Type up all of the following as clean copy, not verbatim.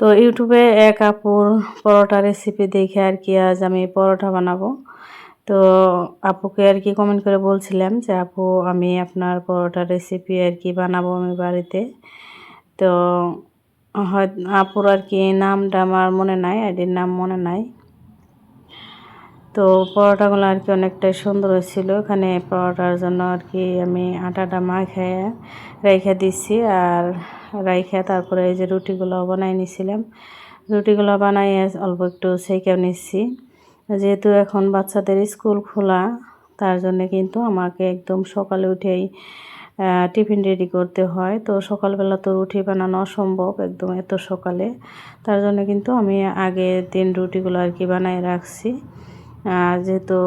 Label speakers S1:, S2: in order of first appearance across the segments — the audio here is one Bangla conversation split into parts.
S1: তো ইউটিউবে এক আপুর পরোটা রেসিপি দেখে আর কি আজ আমি পরোটা বানাবো। তো আপুকে আর কি কমেন্ট করে বলছিলাম যে আপু আমি আপনার পরোটার রেসিপি আর কি বানাবো আমি বাড়িতে। তো হয় আপুর আর কি নামটা আমার মনে নাই, আইডির নাম মনে নাই। তো পরোটাগুলো আর কি অনেকটাই সুন্দর হয়েছিল। এখানে পরোটার জন্য আর কি আমি আটাটা মাখিয়ে রেখে দিচ্ছি, আর রাইখা তারপরে এই যে রুটিগুলো বানাই নিছিলাম। রুটিগুলো বানাইয়ে অল্প একটু সেঁকেও নিচ্ছি। যেহেতু এখন বাচ্চাদের স্কুল খোলা, তার জন্য কিন্তু আমাকে একদম সকালে উঠেই টিফিন রেডি করতে হয়। তো সকালবেলা তো রুটি বানানো অসম্ভব একদম এত সকালে, তার জন্য কিন্তু আমি আগের দিন রুটিগুলো আর কি বানাই রাখছি। যেহেতু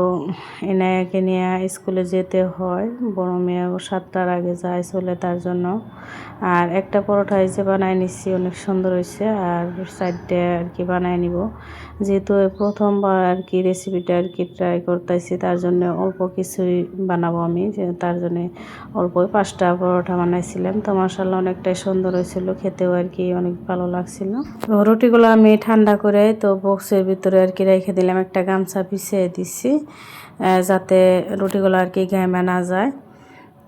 S1: এনায়াকে নিয়ে স্কুলে যেতে হয়, বড় মেয়ে 7টার আগে যায় চলে, তার জন্য। আর একটা পরোটা এই যে বানাই নিচ্ছি, অনেক সুন্দর হয়েছে। আর সাইডে আর কি বানাই নিব, যেহেতু প্রথমবার আর কি রেসিপিটা আর কি ট্রাই করতেছি, তার জন্য অল্প কিছুই বানাবো আমি, যে তার জন্য অল্প 5টা পরোটা বানাইছিলাম। তো মাশাআল্লাহ অনেকটাই সুন্দর হয়েছিল, খেতেও আর কি অনেক ভালো লাগছিল। তো রুটিগুলো আমি ঠান্ডা করে তো বক্সের ভিতরে আর কি রেখে দিলাম, একটা গামছা বিছিয়ে দিছি যাতে রুটিগুলো আর কি ঘেমে না যায়।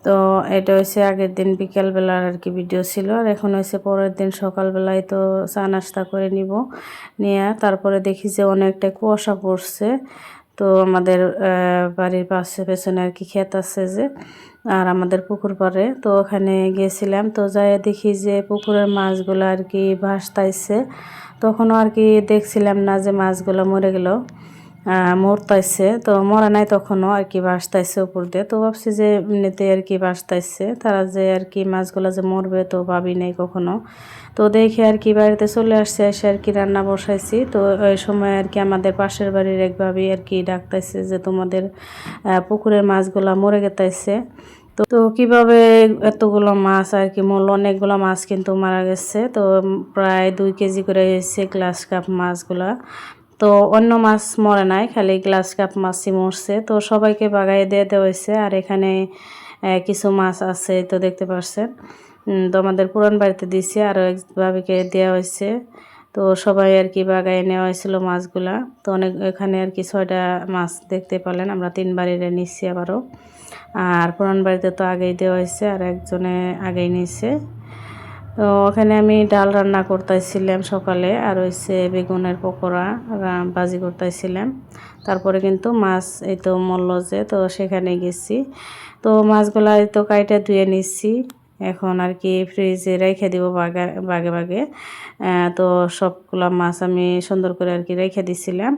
S1: তো এটা হচ্ছে আগের দিন বিকেলবেলার আর কি ভিডিও ছিল, আর এখন হচ্ছে পরের দিন সকালবেলায় তো চা নাস্তা করে নিয়ে তারপরে দেখি যে অনেকটা কুয়াশা পড়ছে। তো আমাদের বাড়ির পেছনে আর কি ক্ষেত আছে যে, আর আমাদের পুকুর পাড়ে, তো ওখানে গিয়েছিলাম। তো যাই দেখি যে পুকুরের মাছগুলো আর কি ভাসতাইছে। তখনও আর কি দেখছিলাম না যে মাছগুলো মরে গেল, মরতাইছে। তো মরা নাই তখনও আর কি ভাসতাইছে উপর দিয়ে। তো ভাবছি যে এমনিতে আর কি ভাসতাইছে, তারা যে আর কি মাছগুলো যে মরবে তো ভাবি নাই কখনো। তো দেখে আর কি বাড়িতে চলে আসছে, এসে আর কি রান্না বসাইছি। তো ওই সময় আর কি আমাদের পাশের বাড়ির এক ভাবি আর কি ডাকতাইছে যে তোমাদের পুকুরের মাছগুলা মরে গেতাইছে। তো কিভাবে এতগুলো মাছ আর কি মূল, অনেকগুলো মাছ কিন্তু মারা গেছে। তো প্রায় 2 কেজি করে হয়েছে গ্লাস কাপ মাছগুলা। তো অন্য মাছ মরে নাই, খালি গ্লাস কাপ মাছই মরছে। তো সবাইকে বাগায় দিয়ে দেওয়া হয়েছে। আর এখানে কিছু মাছ আছে, তো দেখতে পাচ্ছেন। তো আমাদের পুরান বাড়িতে দিয়েছি, আরও এক ভাবিকে দেওয়া হয়েছে। তো সবাই আর কি বাগায় নেওয়া হয়েছিল মাছগুলা। তো অনেক এখানে আর কি 6টা মাছ দেখতে পেলেন, আমরা 3 বাড়িরে নিচ্ছি আবারও। আর পুরান বাড়িতে তো আগেই দেওয়া হয়েছে, আর একজনে আগেই নিয়েছে। তো ওখানে আমি ডাল রান্না করতেছিলাম সকালে, আর হচ্ছে বেগুনের পকোড়া ভাজি করতেছিলাম। তারপরে কিন্তু মাছ এই তো মরল যে, তো সেখানে গেছি। তো মাছগুলা এই তো কাইটা ধুয়ে নিচ্ছি, এখন আর কি ফ্রিজে রেখে দিব বাগে বাগে। তো সবগুলা মাছ আমি সুন্দর করে আর কি রেখে দিছিলাম।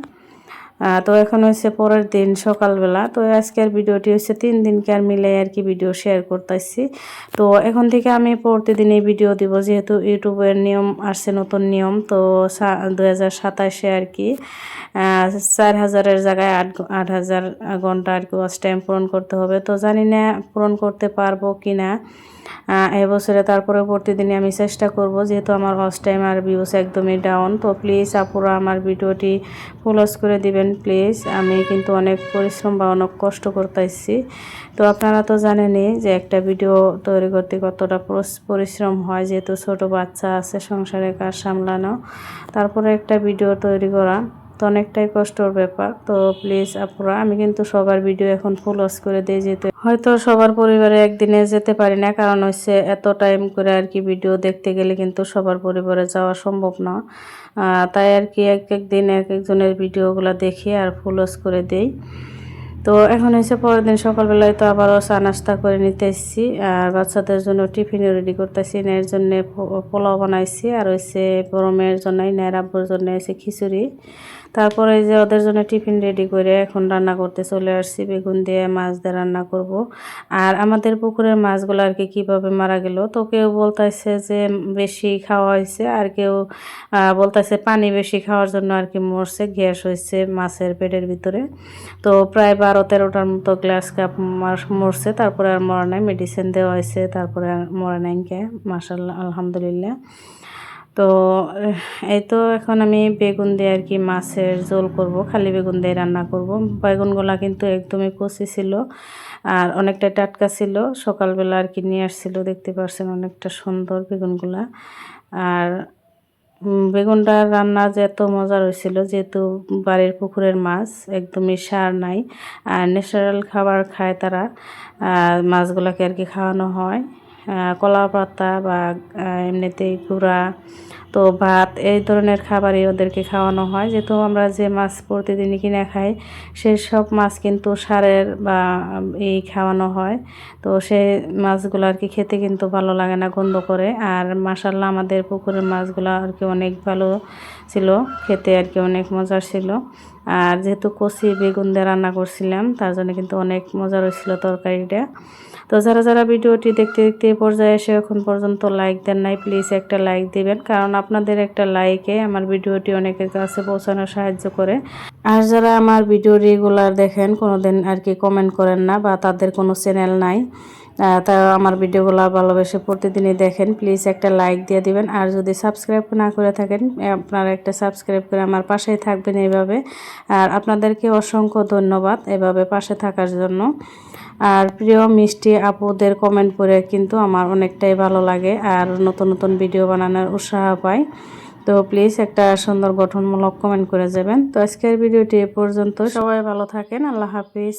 S1: তো এখন হচ্ছে পরের দিন সকালবেলা। তো আজকের ভিডিওটি হচ্ছে 3 দিনকার মিলে আর কি ভিডিও শেয়ার করতেছি। তো এখন থেকে আমি প্রতিদিন এই ভিডিও দিব, যেহেতু ইউটিউবের নিয়ম আসছে, নতুন নিয়ম। তো 2027-এ আর কি 4000-এর জায়গায় 8000 ঘন্টা আর কি ওয়াচ টাইম পূরণ করতে হবে। তো জানি না পূরণ করতে পারবো কি না এবছরে। তারপরে প্রতিদিনই আমি চেষ্টা করব, যেহেতু আমার ওয়াচ টাইম আর ভিউজ একদমই ডাউন। তো প্লিজ আপুরা আমার ভিডিওটি ফলোস করে দিবেন প্লিজ। আমি কিন্তু অনেক পরিশ্রম বা অনেক কষ্ট করতেছি। তো আপনারা তো জানেনই যে একটা ভিডিও তৈরি করতে কতটা পরিশ্রম হয়, যেহেতু ছোট বাচ্চা আছে, সংসারের কাজ সামলানো, তারপরে একটা ভিডিও তৈরি করা তো অনেকটাই কষ্টর ব্যাপার। তো প্লিজ আপুরা, আমি কিন্তু সবার ভিডিও এখন ফুল ওয়াচ করে দিই, যেহেতু হয়তো সবার পরিবারে একদিনে যেতে পারি না, কারণ হচ্ছে এত টাইম করে আর কি ভিডিও দেখতে গেলে কিন্তু সবার পরিবারে যাওয়া সম্ভব না। তাই আর কি এক একদিন এক একজনের ভিডিওগুলো দেখি আর ফুল ওয়াচ করে দেই। তো এখন হচ্ছে পরের দিন সকালবেলায় তো আবারও চা নাস্তা করে নিতে এসেছি, আর বাচ্চাদের জন্য টিফিনও রেডি করতেছি। এর জন্য পোলাও বানাইছি, আর হচ্ছে বড় মেয়ের জন্য নের আব্বুর জন্য হচ্ছে খিচুড়ি। তারপরে যে ওদের জন্য টিফিন রেডি করে এখন রান্না করতে চলে আসছি, বেগুন দিয়ে মাছ দিয়ে রান্না করব। আর আমাদের পুকুরের মাছগুলো আর কি কীভাবে মারা গেল, তো কেউ বলতেছে যে বেশি খাওয়া হয়েছে, আর কেউ বলতেছে পানি বেশি খাওয়ার জন্য আর কি মরছে, গ্যাস হয়েছে মাছের পেটের ভিতরে। তো প্রায় 12-13টার মতো গ্লাস কাপ মাছ মরছে, তারপরে আর মরা নাই, মেডিসিন দেওয়া হয়েছে, তারপরে আর মরা নাই কে, মাশাআল্লাহ আলহামদুলিল্লাহ। তো এই তো এখন আমি বেগুন দিয়ে আর কি মাছের ঝোল করব, খালি বেগুন দিয়ে রান্না করব। বেগুনগুলা কিন্তু একদমই কচি ছিল, আর অনেকটা টাটকা ছিল, সকালবেলা আর কি নিয়ে আসছিল, দেখতে পাচ্ছেন অনেকটা সুন্দর বেগুনগুলা। আর বেগুনটার রান্না যে এত মজার হয়েছিল, যেহেতু বাড়ির পুকুরের মাছ, একদমই সার নাই আর ন্যাচারাল খাবার খায় তারা। মাছগুলোকে আর কি খাওয়ানো হয় কলা পাতা বা এমনিতেই গুঁড়া, তো ভাত এই ধরনের খাবারই ওদেরকে খাওয়ানো হয়। যেহেতু আমরা যে মাছ প্রতিদিনই কিনে খাই সেই সব মাছ কিন্তু সারের বা এই খাওয়ানো হয়, তো সেই মাছগুলো আর কি খেতে কিন্তু ভালো লাগে না, গন্ধ করে। আর মাশাল্লাহ আমাদের পুকুরের মাছগুলো আর কি অনেক ভালো ছিল, খেতে আর কি অনেক মজার ছিল। আর যেহেতু কচি বেগুন দিয়ে রান্না করছিলাম তার জন্য কিন্তু অনেক মজার হয়েছিল তরকারিটা। তো যারা যারা ভিডিওটি দেখতে দেখতে পর্যায়ে এসে এখন পর্যন্ত লাইক দেন নাই, প্লিজ একটা লাইক দিবেন, কারণ আপনাদের একটা লাইকে আমার ভিডিওটি অনেকের কাছে পৌঁছানোর সাহায্য করে। আর যারা আমার ভিডিও রেগুলার দেখেন, কোনোদিন আর কি কমেন্ট করেন না বা তাদের কোনো চ্যানেল নাই, তারা আমার ভিডিওগুলো ভালোবেসে প্রতিদিনই দেখেন, প্লিজ একটা লাইক দিয়ে দিবেন। আর যদি সাবস্ক্রাইব না করে থাকেন, আপনারা একটা সাবস্ক্রাইব করে আমার পাশেই থাকবেন এইভাবে। আর আপনাদেরকে অসংখ্য ধন্যবাদ এভাবে পাশে থাকার জন্য। আর প্রিয় মিষ্টি আপুদের কমেন্ট করে কিন্তু আমার অনেকটাই ভালো লাগে আর নতুন নতুন ভিডিও বানানোর উৎসাহ পাই। তো প্লিজ একটা সুন্দর গঠনমূলক কমেন্ট করে যাবেন। তো আজকের ভিডিওটি এ পর্যন্ত, সবাই ভালো থাকেন, আল্লাহ হাফিজ।